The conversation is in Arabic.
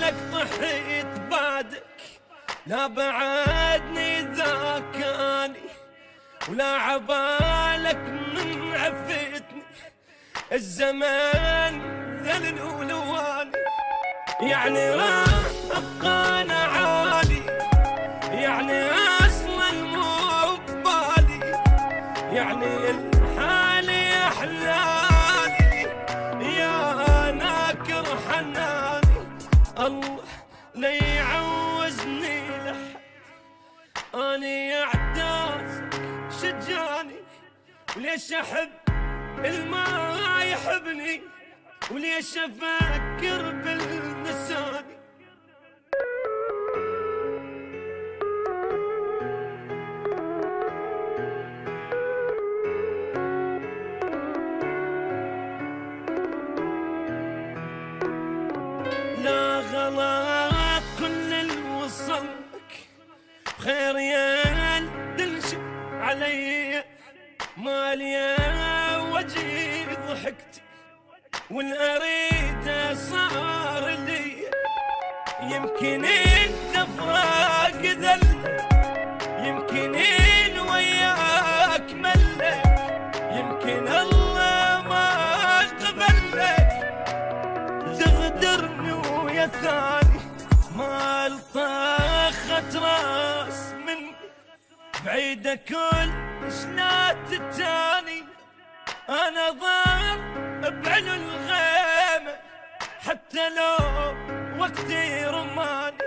لك طحيت بعدك، لا بعدني ذاكاني ولا عبالك من عفتني، الزمان ذلل ولواني، يعني راح ابقى انا عالي، يعني اصلا مو ببالي، يعني الحالي احلالي يا ناكر حناني، الله لا يعوزني لحد، اني اعدازك شجاني، وليش احب الما يحبني، وليش افكر بالنساني. لا غلط كل اللي وصلك، بخير يا دلش علي، مالي وجهي ضحكتي والاريده صار لي، يمكن انت فراق ذل، يمكن وياك ملك، يمكن الله ما قبلك، تغدرني ويا ثاني، ما الطاخت راس مني، بعيدة كل شنات التاني، انا ضال بعلو الغيمة حتى لو وقتي رماني،